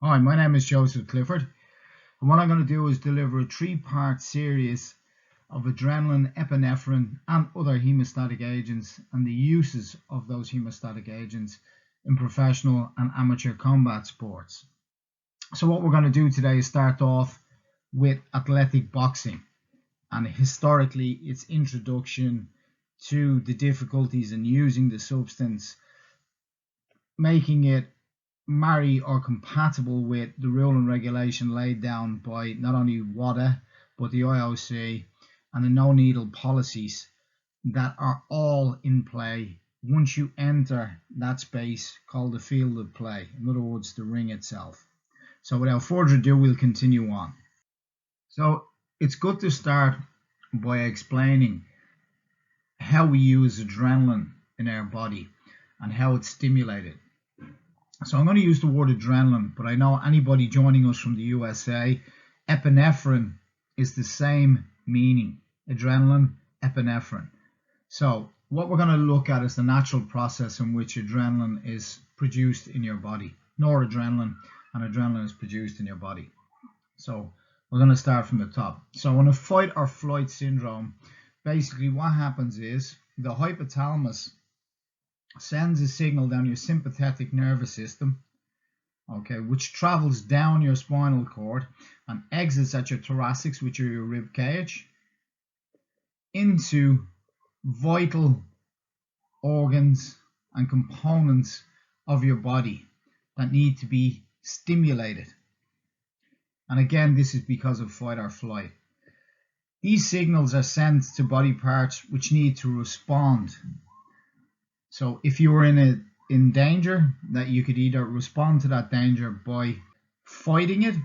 Hi, my name is Joseph Clifford, and what I'm going to do is deliver a three-part series of adrenaline, epinephrine, and other hemostatic agents and the uses of those hemostatic agents in professional and amateur combat sports. So what we're going to do today is start off with athletic boxing and historically its introduction to the difficulties in using the substance, making it marry or compatible with the rule and regulation laid down by not only WADA but the IOC and the no needle policies that are all in play once you enter that space called the field of play, in other words the ring itself. So without further ado, we'll continue on. So it's good to start by explaining how we use adrenaline in our body and how it's stimulated. So I'm going to use the word adrenaline, but I know anybody joining us from the USA, epinephrine is the same meaning. Adrenaline, epinephrine. So what we're going to look at is the natural process in which adrenaline is produced in your body. Noradrenaline and adrenaline is produced in your body. So we're going to start from the top. So in a fight or flight syndrome, basically what happens is the hypothalamus sends a signal down your sympathetic nervous system, okay, which travels down your spinal cord and exits at your thoracics, which are your rib cage, into vital organs and components of your body that need to be stimulated. And again, this is because of fight or flight. These signals are sent to body parts which need to respond. So if you were in danger, that you could either respond to that danger by fighting it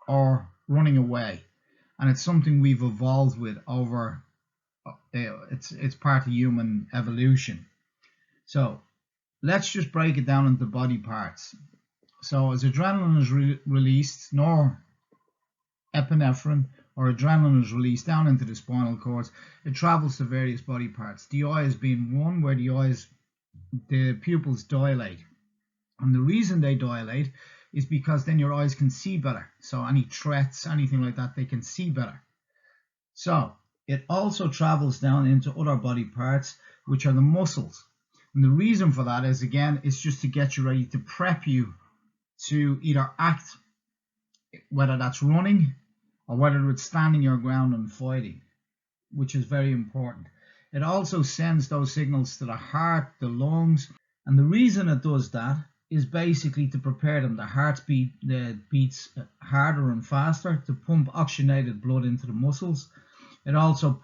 or running away. And it's something we've evolved with over, it's part of human evolution. So let's just break it down into body parts. So as adrenaline is released, norepinephrine or adrenaline is released down into the spinal cords, it travels to various body parts. The eye is being one, where the pupils dilate. And the reason they dilate is because then your eyes can see better. So any threats, anything like that, they can see better. So it also travels down into other body parts, which are the muscles. And the reason for that is, again, it's just to get you ready, to prep you to either act, whether that's running or whether it's standing your ground and fighting, which is very important. It also sends those signals to the heart, the lungs, and the reason it does that is basically to prepare them. The heart beats harder and faster to pump oxygenated blood into the muscles. It also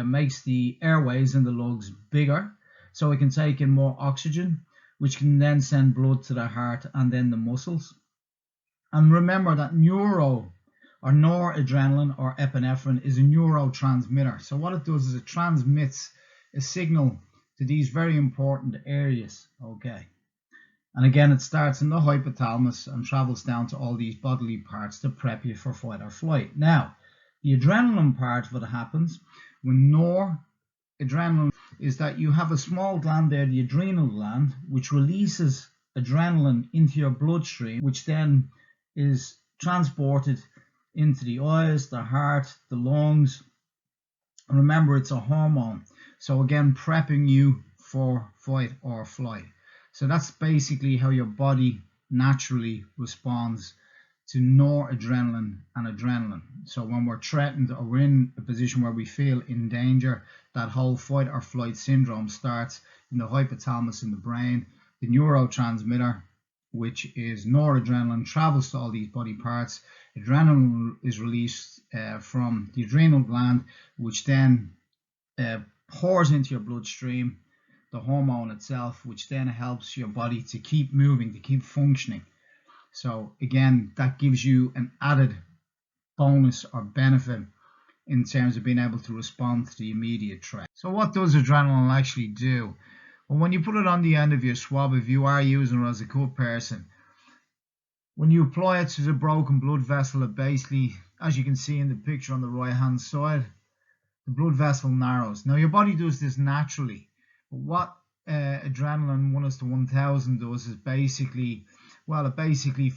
makes the airways in the lungs bigger, so it can take in more oxygen, which can then send blood to the heart and then the muscles. And remember that noradrenaline or epinephrine is a neurotransmitter. So what it does is it transmits a signal to these very important areas, okay? And again, it starts in the hypothalamus and travels down to all these bodily parts to prep you for fight or flight. Now, the adrenaline part of what happens when noradrenaline is that you have a small gland there, the adrenal gland, which releases adrenaline into your bloodstream, which then is transported into the eyes, the heart, the lungs. And remember, it's a hormone. So again, prepping you for fight or flight. So that's basically how your body naturally responds to noradrenaline and adrenaline. So when we're threatened or we're in a position where we feel in danger, that whole fight or flight syndrome starts in the hypothalamus in the brain. The neurotransmitter, which is noradrenaline, travels to all these body parts. Adrenaline is released from the adrenal gland, which then pours into your bloodstream, the hormone itself, which then helps your body to keep moving, to keep functioning. So again, that gives you an added bonus or benefit in terms of being able to respond to the immediate threat. So what does adrenaline actually do? Well, when you put it on the end of your swab, if you are using it as a cut person, when you apply it to the broken blood vessel, it basically, as you can see in the picture on the right hand side, the blood vessel narrows. Now your body does this naturally, but what adrenaline 1:1000 does is basically Well, it basically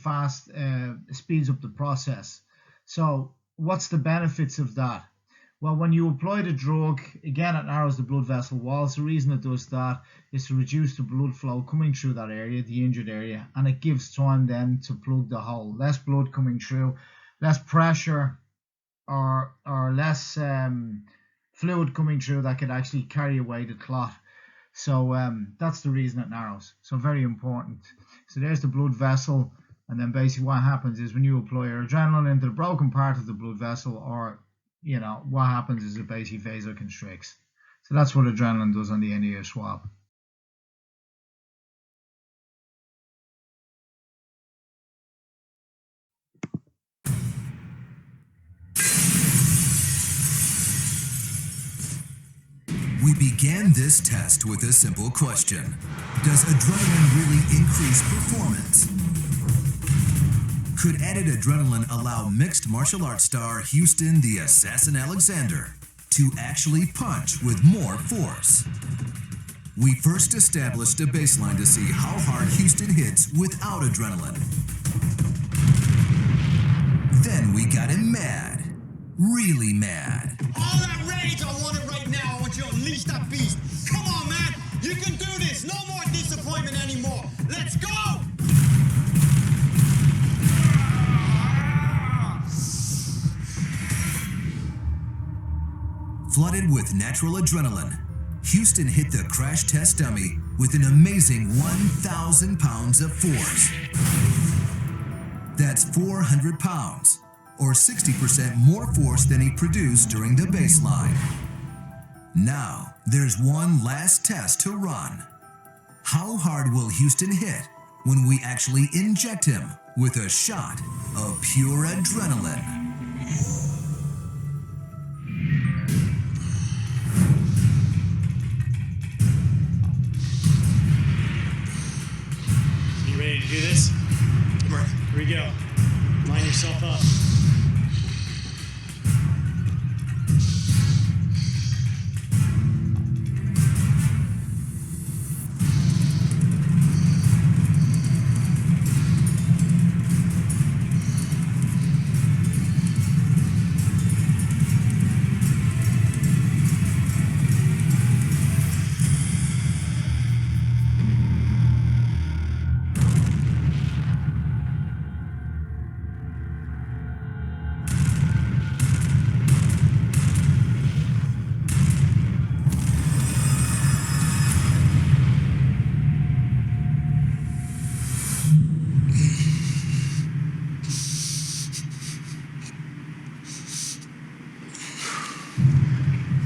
speeds up the process. So what's the benefits of that? Well, when you apply the drug, again, it narrows the blood vessel walls. The reason it does that is to reduce the blood flow coming through that area, the injured area, and it gives time then to plug the hole. Less blood coming through, less pressure, or less fluid coming through that could actually carry away the clot. So that's the reason it narrows. So very important. So there's the blood vessel, and then basically what happens is when you apply your adrenaline into the broken part of the blood vessel, or what happens is it basically vasoconstricts. So that's what adrenaline does on the end of your swab. We began this test with a simple question. Does adrenaline really increase performance? Could added adrenaline allow mixed martial arts star Houston the Assassin Alexander to actually punch with more force? We first established a baseline to see how hard Houston hits without adrenaline. Then we got him mad. Really mad. All that rage, I want it right now. I want you to unleash that beast. Come on, man. You can do this. No more disappointment anymore. Let's go. Flooded with natural adrenaline, Houston hit the crash test dummy with an amazing 1,000 pounds of force. That's 400 pounds. Or 60% more force than he produced during the baseline. Now, there's one last test to run. How hard will Houston hit when we actually inject him with a shot of pure adrenaline? You ready to do this? Here we go. Line yourself up.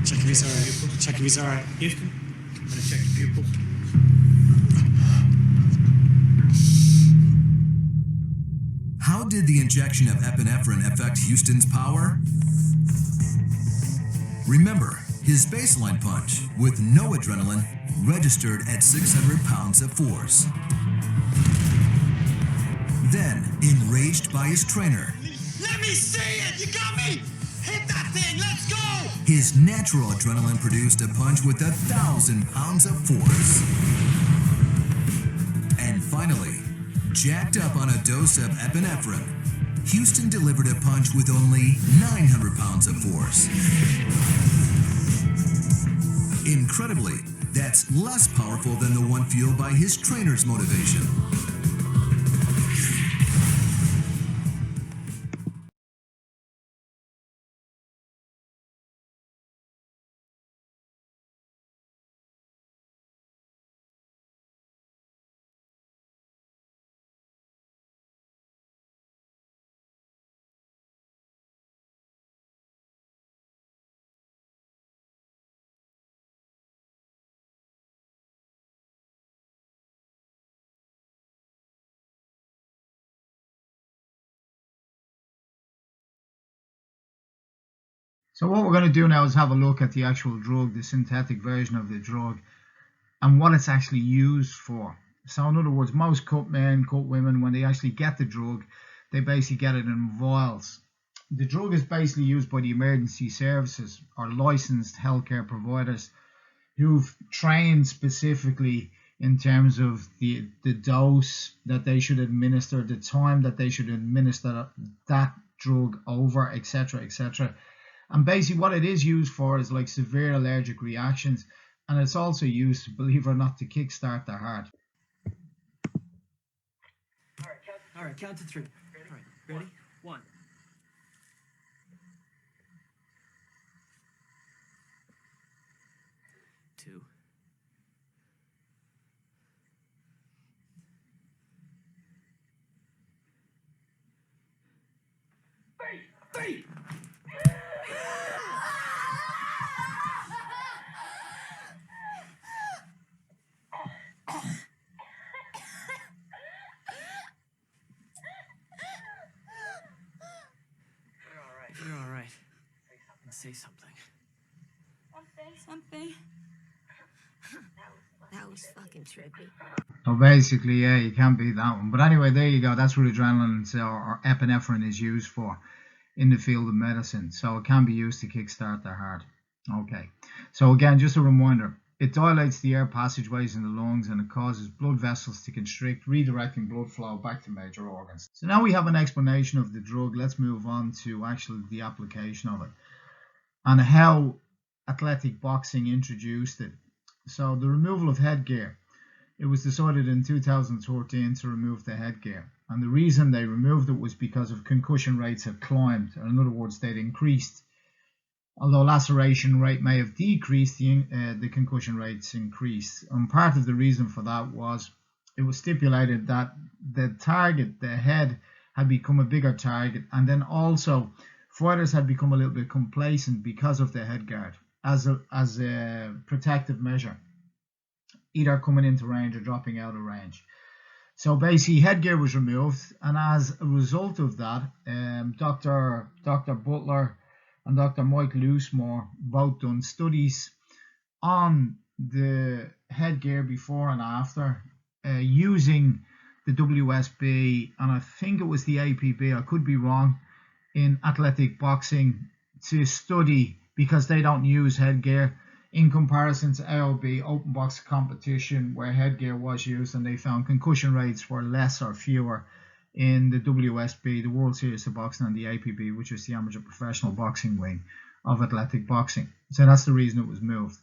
Check if he's all right. Check if he's all right. Houston, I'm gonna check your pupils. How did the injection of epinephrine affect Houston's power? Remember, his baseline punch with no adrenaline registered at 600 pounds of force. Then, enraged by his trainer, Let me see it. You got me. Hit that thing. Let's go. his natural adrenaline produced a punch with 1,000 pounds of force. And finally, jacked up on a dose of epinephrine, Houston delivered a punch with only 900 pounds of force. Incredibly, that's less powerful than the one fueled by his trainer's motivation. So what we're going to do now is have a look at the actual drug, the synthetic version of the drug, and what it's actually used for. So in other words, most cut men, cut women, when they actually get the drug, they basically get it in vials. The drug is basically used by the emergency services or licensed healthcare providers who've trained specifically in terms of the dose that they should administer, the time that they should administer that drug over, etc., etc. And basically what it is used for is like severe allergic reactions, and it's also used, believe it or not, to kickstart the heart. All right, count to three. All right, ready? 1. 2. 3. You're all right. Say something. Something. That was fucking trippy. So basically, yeah, you can't beat that one. But anyway, there you go. That's what adrenaline or epinephrine is used for in the field of medicine. So it can be used to kickstart the heart. Okay. So again, just a reminder, it dilates the air passageways in the lungs and it causes blood vessels to constrict, redirecting blood flow back to major organs. So now we have an explanation of the drug. Let's move on to actually the application of it and how athletic boxing introduced it. So the removal of headgear. It was decided in 2013 to remove the headgear. And the reason they removed it was because of concussion rates had climbed. Or in other words, they'd increased. Although laceration rate may have decreased, the concussion rates increased. And part of the reason for that was it was stipulated that the target, the head, had become a bigger target. And then also fighters had become a little bit complacent because of the headguard as a protective measure, either coming into range or dropping out of range. So basically headgear was removed, and as a result of that, Dr. Butler and Dr. Mike Loosemore both done studies on the headgear before and after using the WSB, and I think it was the APB, I could be wrong, in athletic boxing to study, because they don't use headgear, in comparison to AOB, open box competition, where headgear was used, and they found concussion rates were less or fewer in the WSB, the World Series of Boxing, and the APB, which is the amateur professional boxing wing of athletic boxing. So that's the reason it was moved.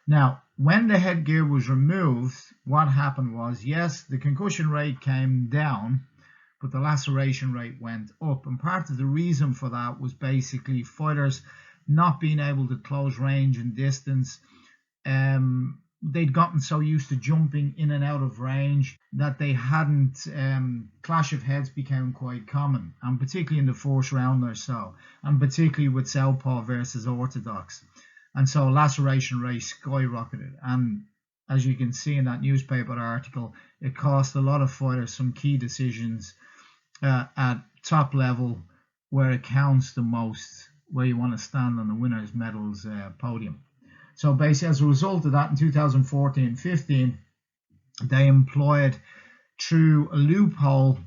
Now, when the headgear was removed, what happened was, yes, the concussion rate came down, but the laceration rate went up. And part of the reason for that was basically fighters not being able to close range and distance. They'd gotten so used to jumping in and out of range that they hadn't, clash of heads became quite common, and particularly in the first round or so, and particularly with southpaw versus orthodox. And so laceration rate skyrocketed, and as you can see in that newspaper article, it cost a lot of fighters some key decisions at top level, where it counts the most, where you want to stand on the winners' medals podium. So basically, as a result of that, in 2014-15, they employed, through a loophole,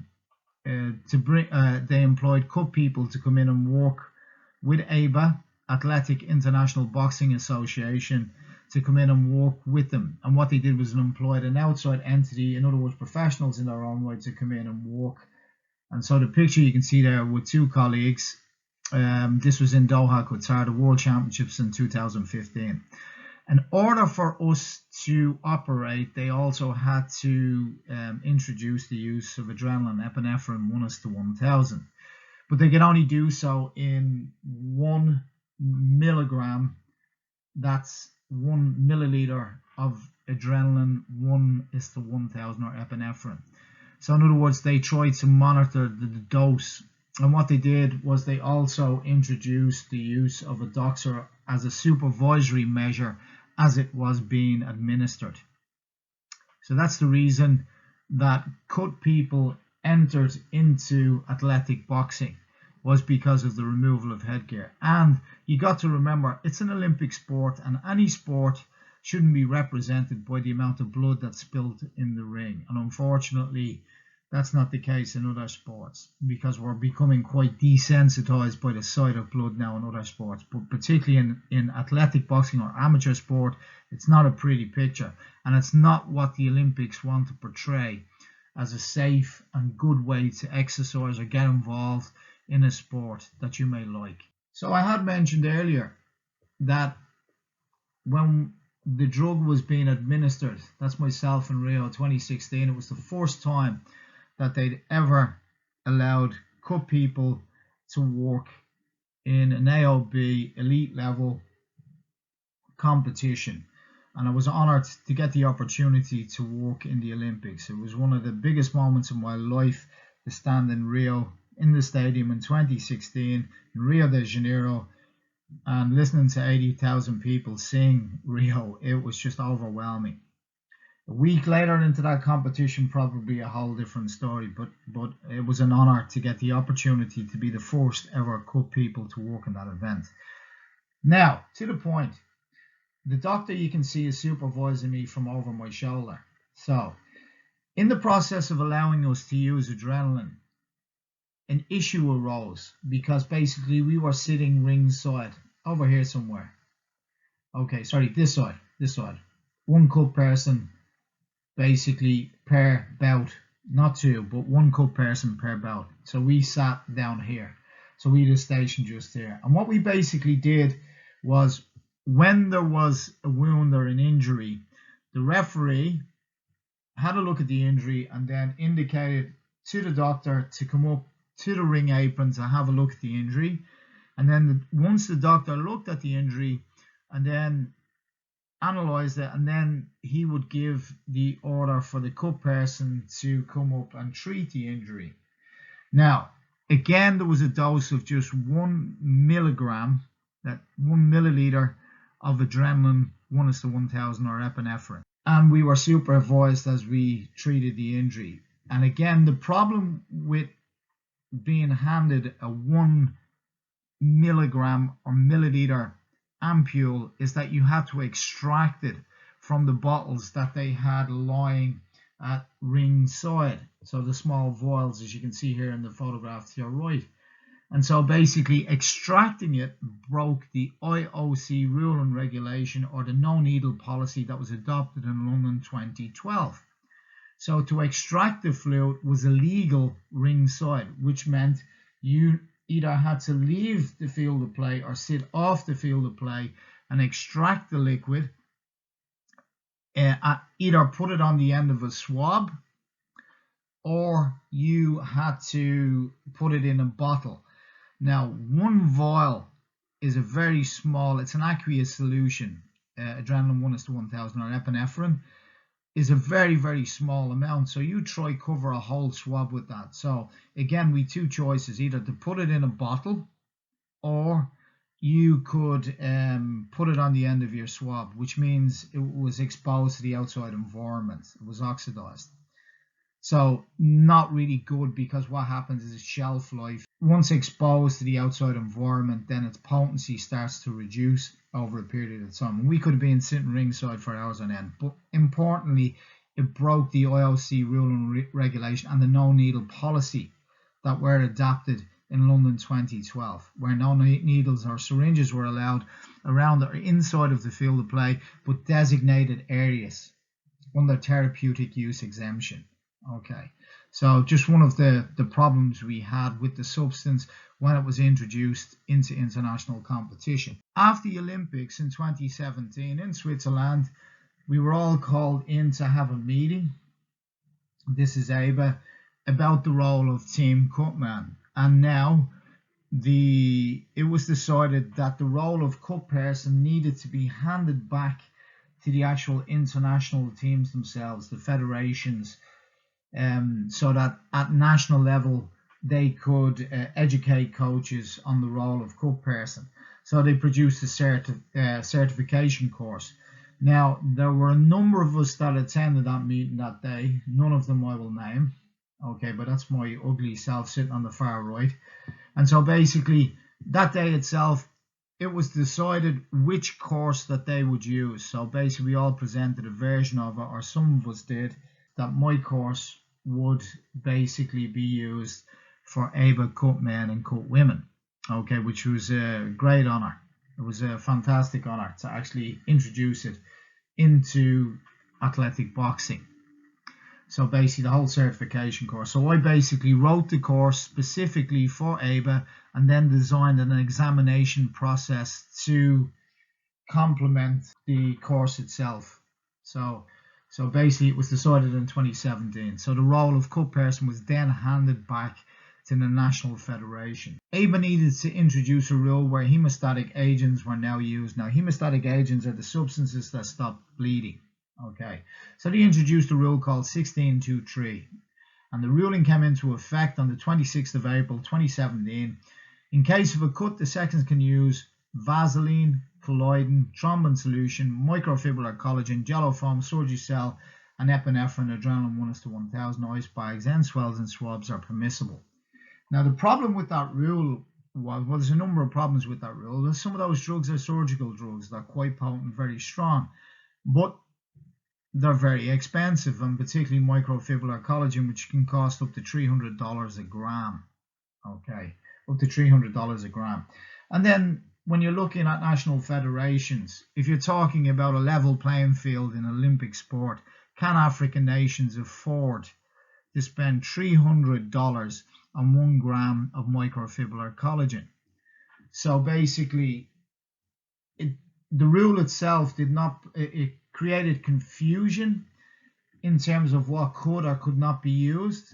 they employed cut people to come in and work with ABA, Athletic International Boxing Association, to come in and work with them. And what they did was employed an outside entity, in other words, professionals in their own right, to come in and work. And so the picture you can see there with two colleagues. This was in Doha, Qatar, the World Championships in 2015. In order for us to operate, they also had to introduce the use of adrenaline, epinephrine 1:1000. But they could only do so in 1 milligram, that's 1 milliliter of adrenaline 1:1000 or epinephrine. So in other words, they tried to monitor the dose. And what they did was they also introduced the use of a doxer as a supervisory measure as it was being administered. So that's the reason that cut people entered into athletic boxing, was because of the removal of headgear. And you got to remember, it's an Olympic sport, and any sport shouldn't be represented by the amount of blood that's spilled in the ring. And unfortunately, That's not the case in other sports, because we're becoming quite desensitized by the sight of blood now in other sports. But particularly in athletic boxing or amateur sport, it's not a pretty picture. And it's not what the Olympics want to portray as a safe and good way to exercise or get involved in a sport that you may like. So I had mentioned earlier that when the drug was being administered, that's myself in Rio 2016, it was the first time that they'd ever allowed cut people to work in an AOB elite level competition. And I was honoured to get the opportunity to work in the Olympics. It was one of the biggest moments of my life to stand in Rio, in the stadium in 2016, in Rio de Janeiro, and listening to 80,000 people sing Rio. It was just overwhelming. A week later into that competition, probably a whole different story, but it was an honour to get the opportunity to be the first ever cut people to work in that event. Now, to the point. The doctor you can see is supervising me from over my shoulder. So, in the process of allowing us to use adrenaline, an issue arose because basically we were sitting ringside, over here somewhere. Okay, sorry, this side. One cut person basically per bout, not two, but one cut person per bout. So we sat down here. So we had a station just here. And what we basically did was, when there was a wound or an injury, the referee had a look at the injury and then indicated to the doctor to come up to the ring apron to have a look at the injury. And then once the doctor looked at the injury and then analysed it, and then he would give the order for the cut person to come up and treat the injury. Now, again, there was a dose of just 1 milligram, that 1 milliliter of adrenaline, 1:1000 or epinephrine, and we were supervised as we treated the injury. And again, the problem with being handed a 1 milligram or milliliter ampule is that you had to extract it from the bottles that they had lying at ringside. So the small vials, as you can see here in the photograph to your right. And so basically extracting it broke the IOC rule and regulation, or the no needle policy that was adopted in London 2012. So to extract the fluid was illegal ringside, which meant you either had to leave the field of play or sit off the field of play and extract the liquid, either put it on the end of a swab, or you had to put it in a bottle. Now, 1 vial is a very small, it's an aqueous solution. Adrenaline 1:1000 or epinephrine is a very, very small amount. So you try cover a whole swab with that. So again, we two choices, either to put it in a bottle, or you could put it on the end of your swab, which means it was exposed to the outside environment. It was oxidized. So not really good, because what happens is shelf life. Once exposed to the outside environment, then its potency starts to reduce over a period of time. And we could have been sitting ringside for hours on end. But importantly, it broke the IOC rule and regulation and the no needle policy that were adopted in London 2012, where no needles or syringes were allowed around or inside of the field of play, but designated areas under Therapeutic Use Exemption. Okay, so just one of the problems we had with the substance when it was introduced into international competition. After the Olympics in 2017 in Switzerland, we were all called in to have a meeting. This is ABA, about the role of team cutman. And now it was decided that the role of cut person needed to be handed back to the actual international teams themselves, the federations, so that at national level they could educate coaches on the role of cut person. So they produced a certification course. Now, there were a number of us that attended that meeting that day. None of them I will name. Okay, but that's my ugly self sitting on the far right. And so basically, that day itself, it was decided which course that they would use. So basically, we all presented a version of it, or some of us did. That my course would basically be used for able cut men and cut women, okay, which was a great honor. It was a fantastic honor to actually introduce it into athletic boxing. So basically the whole certification course. So I basically wrote the course specifically for ABA and then designed an examination process to complement the course itself. So basically it was decided in 2017. So the role of cut person was then handed back to the National Federation. ABA needed to introduce a rule where hemostatic agents were now used. Now hemostatic agents are the substances that stop bleeding. Okay, so they introduced a rule called 1623, and the ruling came into effect on the 26th of April 2017. In case of a cut, the sections can use Vaseline, colloidin, thrombin solution, microfibrillar collagen, jello foam, Surgicel, and epinephrine, adrenaline 1:1000, ice bags, end swells and swabs are permissible. Now the problem with that rule was, well, there's a number of problems with that rule. Some of those drugs are surgical drugs. They're quite potent, very strong, but they're very expensive, and particularly microfibrillar collagen, which can cost up to $300 a gram. Okay, up to $300 a gram. And then when you're looking at national federations, if you're talking about a level playing field in Olympic sport, can African nations afford to spend $300 on 1 gram of microfibrillar collagen? So basically, the rule itself did not, it created confusion in terms of what could or could not be used.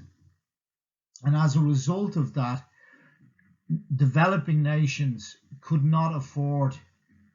And as a result of that, developing nations could not afford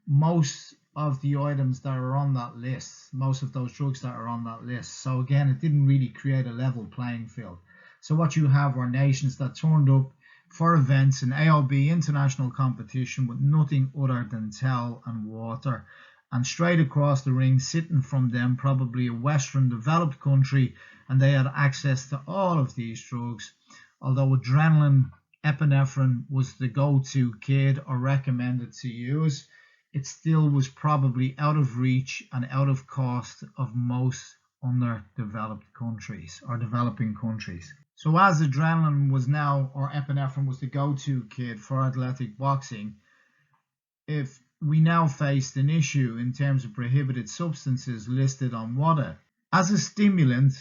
most of the items that are on that list, most of those drugs that are on that list. So again, it didn't really create a level playing field. So what you have were nations that turned up for events in AOB international competition with nothing other than towel and water, and straight across the ring, sitting from them, probably a Western developed country, and they had access to all of these drugs. Although adrenaline, epinephrine was the go-to kid or recommended to use, it still was probably out of reach and out of cost of most underdeveloped countries or developing countries. So as adrenaline was now, or epinephrine was the go-to kid for athletic boxing, if we now faced an issue in terms of prohibited substances listed on WADA. As a stimulant,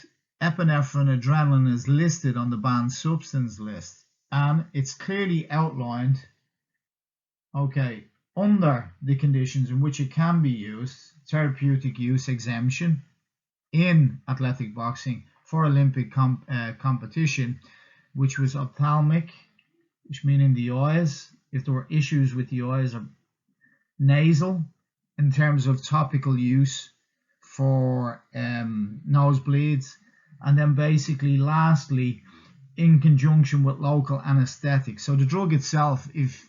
epinephrine adrenaline is listed on the banned substance list, and it's clearly outlined, okay, under the conditions in which it can be used, therapeutic use exemption in athletic boxing for Olympic competition, which was ophthalmic, which meaning the eyes, if there were issues with the eyes, or nasal in terms of topical use for nosebleeds, and then basically lastly in conjunction with local anesthetic. So the drug itself, if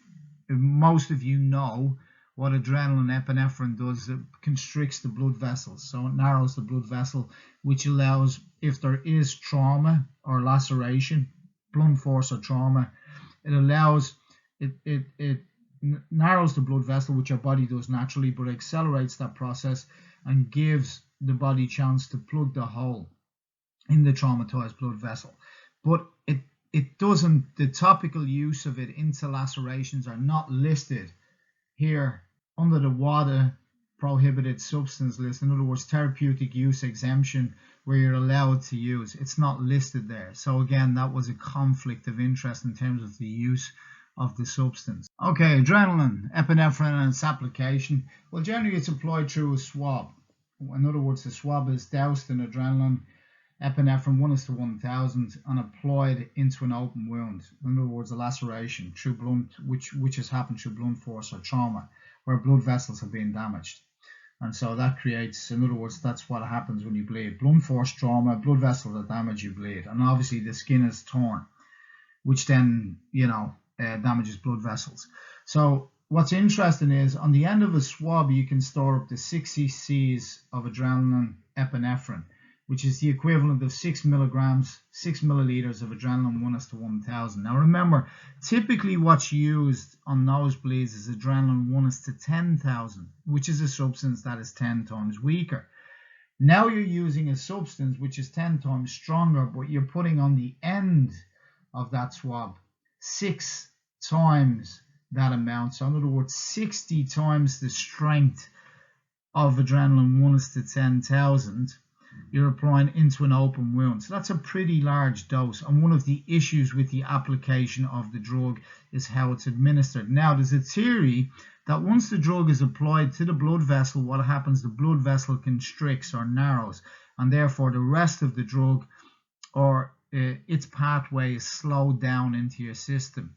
most of you know what adrenaline epinephrine does, it constricts the blood vessels, so it narrows the blood vessel, which allows, if there is trauma or laceration, blunt force or trauma, it allows it narrows the blood vessel, which our body does naturally, but accelerates that process and gives the body chance to plug the hole in the traumatized blood vessel. But it doesn't, the topical use of it into lacerations are not listed here under the WADA prohibited substance list. In other words, therapeutic use exemption, where you're allowed to use, it's not listed there. So again, that was a conflict of interest in terms of the use of the substance. Okay, adrenaline, epinephrine and its application. Well, generally it's applied through a swab. In other words, the swab is doused in adrenaline, epinephrine 1:1000, and applied into an open wound. In other words, a laceration through blunt, which has happened through blunt force or trauma, where blood vessels have been damaged. And so that creates, in other words, that's what happens when you bleed. Blunt force trauma, blood vessels are damaged, you bleed. And obviously the skin is torn, which then, damages blood vessels. So what's interesting is on the end of a swab, you can store up to 6 cc's of adrenaline epinephrine, which is the equivalent of 6 milligrams, 6 milliliters of adrenaline 1:1000. Now remember, typically what's used on nosebleeds is adrenaline 1:10,000, which is a substance that is 10 times weaker. Now you're using a substance which is 10 times stronger, but you're putting on the end of that swab 6 times that amount. So in other words, 60 times the strength of adrenaline 1:10,000 you're applying into an open wound. So that's a pretty large dose. And one of the issues with the application of the drug is how it's administered. Now, there's a theory that once the drug is applied to the blood vessel, what happens, the blood vessel constricts or narrows, and therefore the rest of the drug or its pathway is slowed down into your system.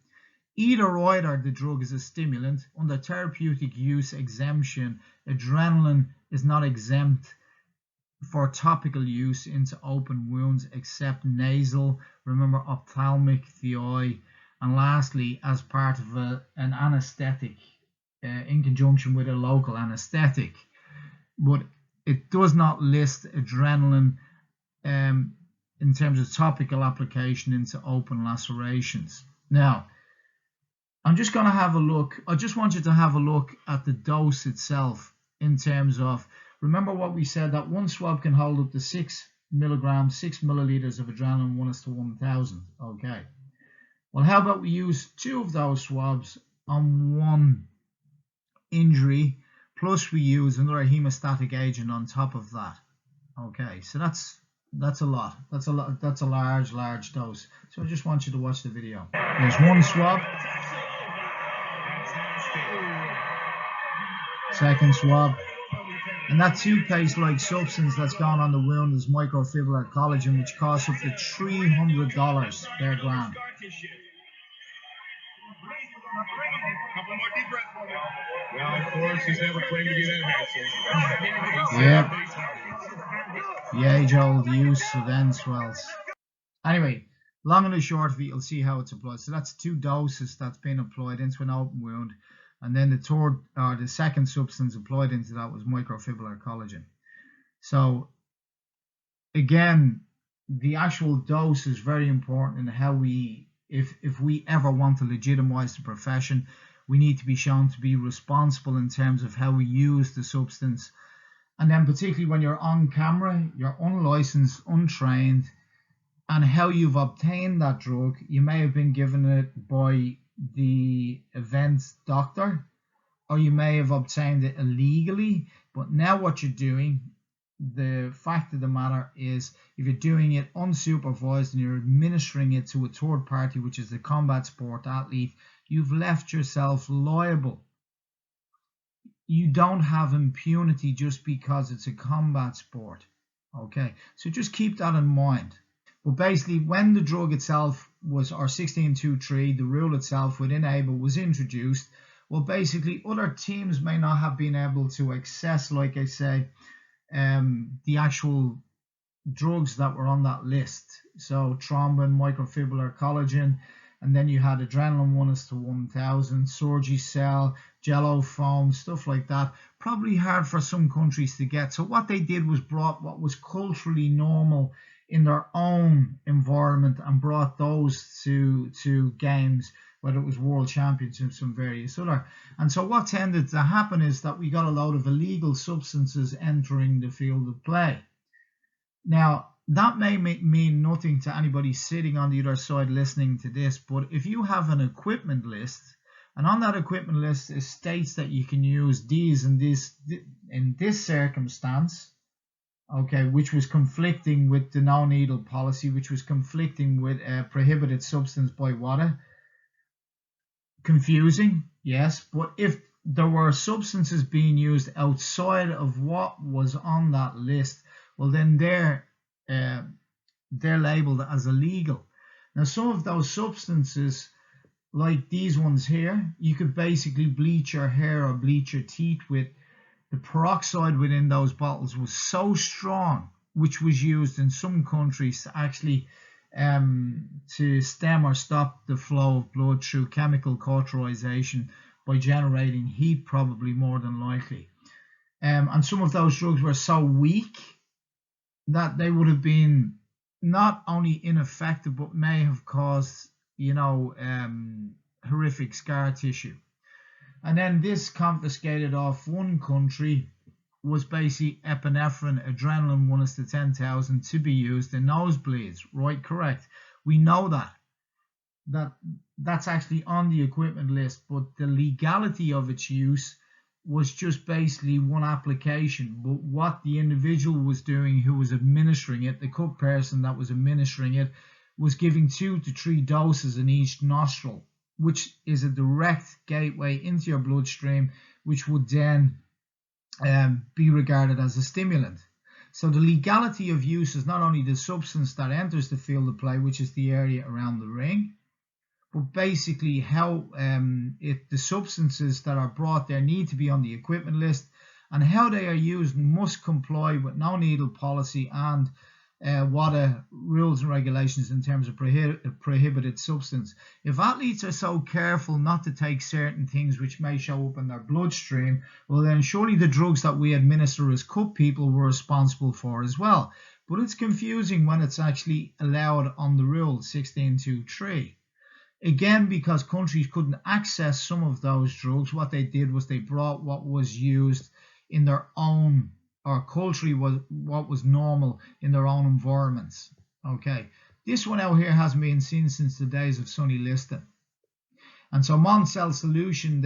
Either the drug is a stimulant. Under therapeutic use exemption, adrenaline is not exempt for topical use into open wounds except nasal, remember ophthalmic, the eye, and lastly as part of an anesthetic in conjunction with a local anesthetic. But it does not list adrenaline in terms of topical application into open lacerations. Now, I'm just going to have a look. I just want you to have a look at the dose itself in terms of, remember what we said, that one swab can hold up to 6 milligrams, 6 milliliters of adrenaline 1:1000. Okay. Well, how about we use 2 of those swabs on one injury, plus we use another hemostatic agent on top of that. Okay, so that's a lot. That's a large dose. So I just want you to watch the video. There's one swab. Second swab. And that toothpaste-like substance that's gone on the wound is microfibrillar collagen, which costs up to $300 per gram. Well, of course, he's never claimed to be that handsome. Yeah. The age-old use of end swells. Anyway, long and the short of it, you'll see how it's applied. So that's 2 doses that's been applied into an open wound. And then the second substance applied into that was microfibrillar collagen. So again, the actual dose is very important in how we, if we ever want to legitimize the profession, we need to be shown to be responsible in terms of how we use the substance. And then particularly when you're on camera, you're unlicensed, untrained, and how you've obtained that drug, you may have been given it by the event doctor, or you may have obtained it illegally. But now what you're doing, the fact of the matter is, if you're doing it unsupervised and you're administering it to a third party, which is the combat sport athlete, you've left yourself liable. You don't have impunity just because it's a combat sport. Okay, so just keep that in mind. But basically, when the drug itself was, or 1623, the rule itself within ABA was introduced, well, basically, other teams may not have been able to access, like I say, the actual drugs that were on that list. So thrombin, microfibrillar collagen, and then you had adrenaline 1:1000, Surgicel, Jello foam, stuff like that. Probably hard for some countries to get. So what they did was brought what was culturally normal in their own environment and brought those to games, whether it was world championships and various other. And so what tended to happen is that we got a load of illegal substances entering the field of play. Now, that may mean nothing to anybody sitting on the other side listening to this, but if you have an equipment list, and on that equipment list it states that you can use these in this circumstance, okay, which was conflicting with the no needle policy, which was conflicting with a prohibited substance by WADA. Confusing, yes, but if there were substances being used outside of what was on that list, well, then they're labeled as illegal. Now, some of those substances, like these ones here, you could basically bleach your hair or bleach your teeth with. The peroxide within those bottles was so strong, which was used in some countries to actually to stem or stop the flow of blood through chemical cauterization by generating heat, probably more than likely. And some of those drugs were so weak that they would have been not only ineffective, but may have caused, horrific scar tissue. And then this confiscated off one country was basically epinephrine, adrenaline 1:10,000 to be used in nosebleeds, right? Correct. We know that's actually on the equipment list, but the legality of its use was just basically one application. But what the individual was doing who was administering it, the cut person that was administering it, was giving 2 to 3 doses in each nostril, which is a direct gateway into your bloodstream, which would then be regarded as a stimulant. So the legality of use is not only the substance that enters the field of play, which is the area around the ring, but basically how the substances that are brought there need to be on the equipment list, and how they are used must comply with no needle policy and WADA rules and regulations in terms of prohibited substance. If athletes are so careful not to take certain things which may show up in their bloodstream, well then surely the drugs that we administer as cut people were responsible for as well. But it's confusing when it's actually allowed on the rule 16.2.3. Again, because countries couldn't access some of those drugs, what they did was they brought what was used in their own, or culturally was what was normal in their own environments. Okay, this one out here hasn't been seen since the days of Sonny Liston. And so Moncel solution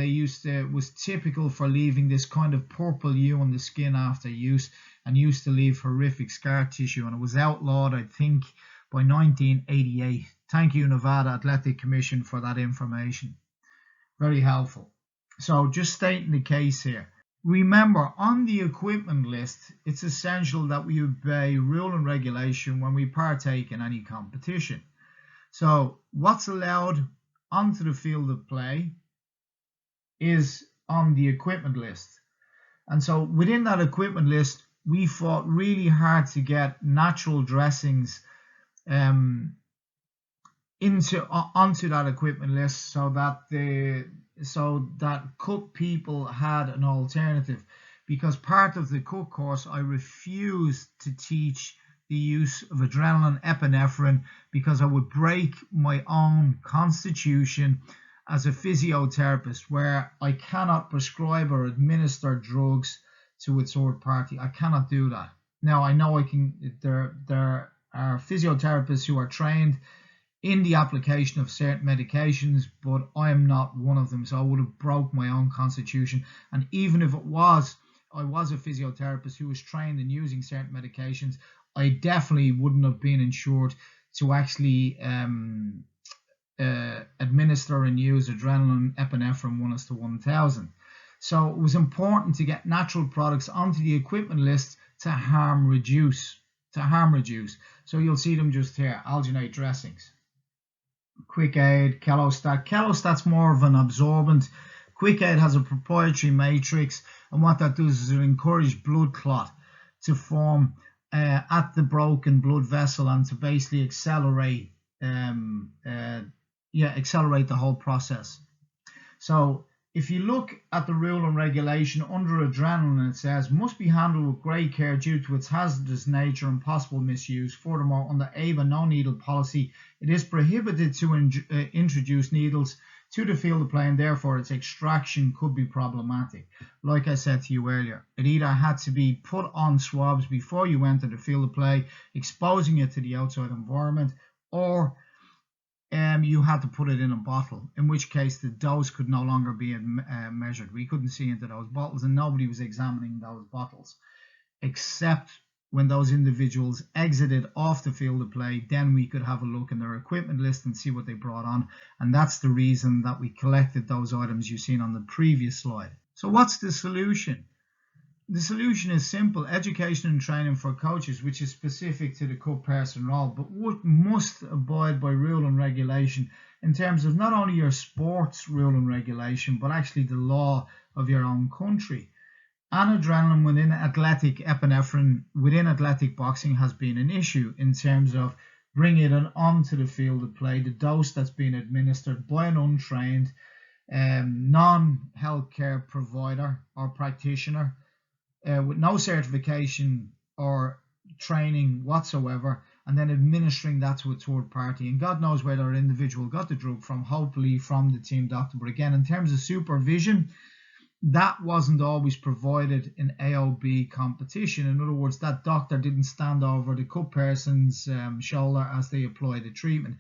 was typical for leaving this kind of purple hue on the skin after use, and used to leave horrific scar tissue, and it was outlawed, I think, by 1988. Thank you, Nevada Athletic Commission, for that information. Very helpful. So just stating the case here. Remember, on the equipment list, it's essential that we obey rule and regulation when we partake in any competition. So what's allowed onto the field of play is on the equipment list. And so within that equipment list, we fought really hard to get natural dressings onto that equipment list, so that cut people had an alternative. Because part of the cut course, I refused to teach the use of adrenaline epinephrine, because I would break my own constitution as a physiotherapist, where I cannot prescribe or administer drugs to a third party. I cannot do that. Now, I know I can. There are physiotherapists who are trained in the application of certain medications, but I am not one of them, so I would have broke my own constitution. And even if I was a physiotherapist who was trained in using certain medications, I definitely wouldn't have been insured to actually administer and use adrenaline epinephrine 1:1000. So it was important to get natural products onto the equipment list to harm reduce. So you'll see them just here: alginate dressings, QwickAid, Hemostats. Hemostat's more of an absorbent. QwickAid has a proprietary matrix, and what that does is it encourages blood clot to form at the broken blood vessel, and to basically accelerate the whole process. So if you look at the rule and regulation under adrenaline, it says must be handled with great care due to its hazardous nature and possible misuse. Furthermore, under ABA no needle policy, it is prohibited to introduce needles to the field of play, and therefore its extraction could be problematic. Like I said to you earlier, it either had to be put on swabs before you enter the field of play, exposing it to the outside environment, or you had to put it in a bottle, in which case the dose could no longer be measured. We couldn't see into those bottles, and nobody was examining those bottles, except when those individuals exited off the field of play. Then we could have a look in their equipment list and see what they brought on, and that's the reason that we collected those items you've seen on the previous slide. So what's the solution? The solution is simple: education and training for coaches, which is specific to the cut person role, but must abide by rule and regulation in terms of not only your sports rule and regulation, but actually the law of your own country. And adrenaline within athletic epinephrine within athletic boxing has been an issue in terms of bringing it onto the field of play. The dose that's been administered by an untrained non-healthcare provider or practitioner with no certification or training whatsoever, and then administering that to a third party. And God knows where that individual got the drug from, hopefully from the team doctor. But again, in terms of supervision, that wasn't always provided in AOB competition. In other words, that doctor didn't stand over the cut person's shoulder as they applied the treatment.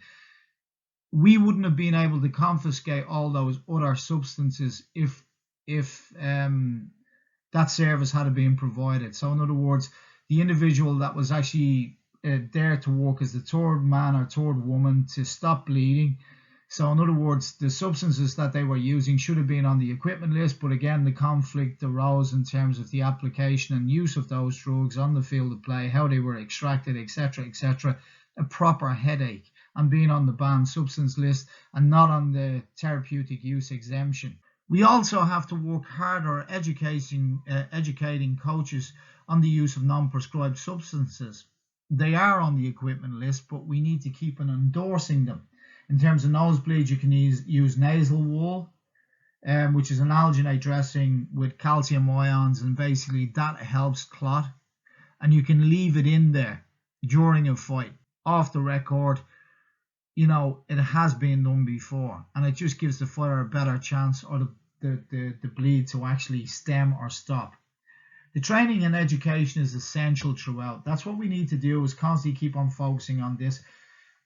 We wouldn't have been able to confiscate all those other substances if that service had been provided. So in other words, the individual that was actually there to work as the third man or third woman to stop bleeding. So in other words, the substances that they were using should have been on the equipment list, but again, the conflict arose in terms of the application and use of those drugs on the field of play, how they were extracted, etc., etc. A proper headache, and being on the banned substance list and not on the therapeutic use exemption. We also have to work harder educating coaches on the use of non-prescribed substances. They are on the equipment list, but we need to keep on endorsing them. In terms of nosebleeds, you can use nasal wool, which is an alginate dressing with calcium ions, and basically that helps clot. And you can leave it in there during a fight. Off the record, you know, it has been done before, and it just gives the fighter a better chance, or the bleed to actually stem or stop. The training and education is essential throughout. That's what we need to do, is constantly keep on focusing on this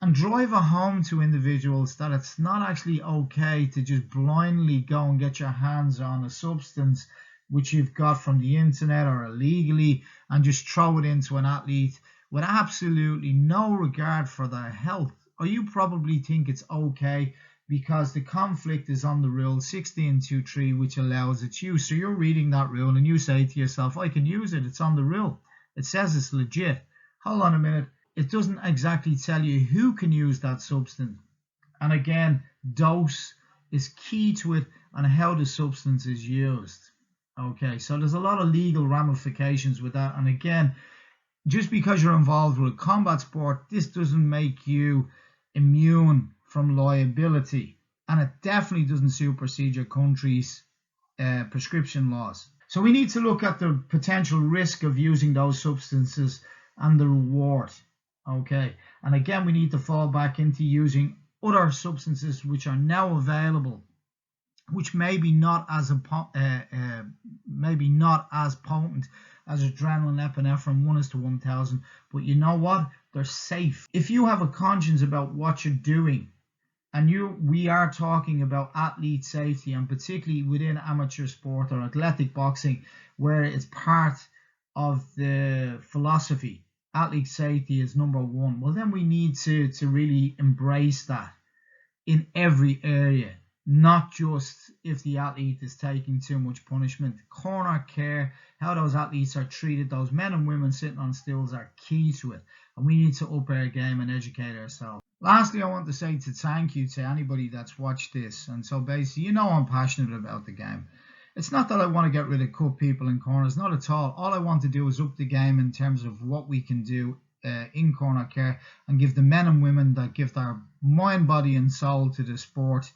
and drive it home to individuals that it's not actually okay to just blindly go and get your hands on a substance which you've got from the internet or illegally and just throw it into an athlete with absolutely no regard for their health. Or you probably think it's okay because the conflict is on the rule 16.2.3, which allows its use. So you're reading that rule and you say to yourself, I can use it, it's on the rule, it says it's legit. Hold on a minute, it doesn't exactly tell you who can use that substance. And again, dose is key to it and how the substance is used. Okay, so there's a lot of legal ramifications with that. And again, just because you're involved with a combat sport, this doesn't make you immune from liability. And it definitely doesn't supersede your country's prescription laws. So we need to look at the potential risk of using those substances and the reward. Okay, and again, we need to fall back into using other substances which are now available, which maybe not as potent as adrenaline, epinephrine, 1:1,000, but you know what? They're safe. If you have a conscience about what you're doing, and we are talking about athlete safety, and particularly within amateur sport or athletic boxing, where it's part of the philosophy, athlete safety is number one. Well, then we need to really embrace that in every area, not just if the athlete is taking too much punishment. Corner care, how those athletes are treated, those men and women sitting on stools are key to it. And we need to up our game and educate ourselves. Lastly, I want to say thank you to anybody that's watched this. And so basically, you know I'm passionate about the game. It's not that I want to get rid of cut people in corners, not at all. All I want to do is up the game in terms of what we can do in corner care and give the men and women that give their mind, body and soul to the sport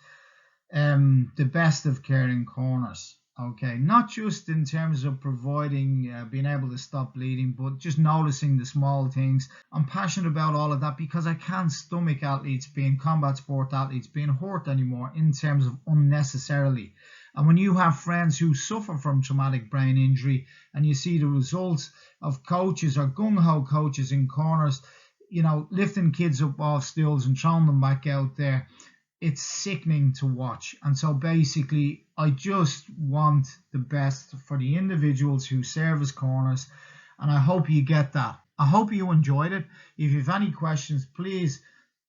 the best of care in corners. Okay, not just in terms of providing, being able to stop bleeding, but just noticing the small things. I'm passionate about all of that because I can't stomach athletes combat sport athletes being hurt anymore in terms of unnecessarily. And when you have friends who suffer from traumatic brain injury and you see the results of coaches or gung-ho coaches in corners, you know, lifting kids up off stools and throwing them back out there, it's sickening to watch. And so basically, I just want the best for the individuals who serve as corners, and I hope you get that. I hope you enjoyed it. If you have any questions, please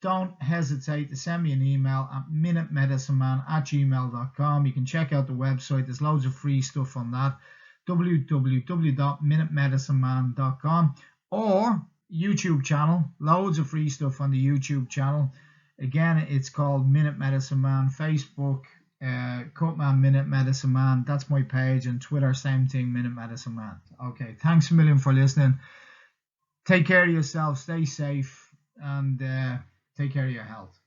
don't hesitate to send me an email at minutemedicineman@gmail.com. You can check out the website. There's loads of free stuff on that, www.minutemedicineman.com, or YouTube channel, loads of free stuff on the YouTube channel. Again, it's called Minute Medicine Man. Facebook, Cutman Minute Medicine Man. That's my page. And Twitter, same thing, Minute Medicine Man. Okay, thanks a million for listening. Take care of yourself, stay safe, and take care of your health.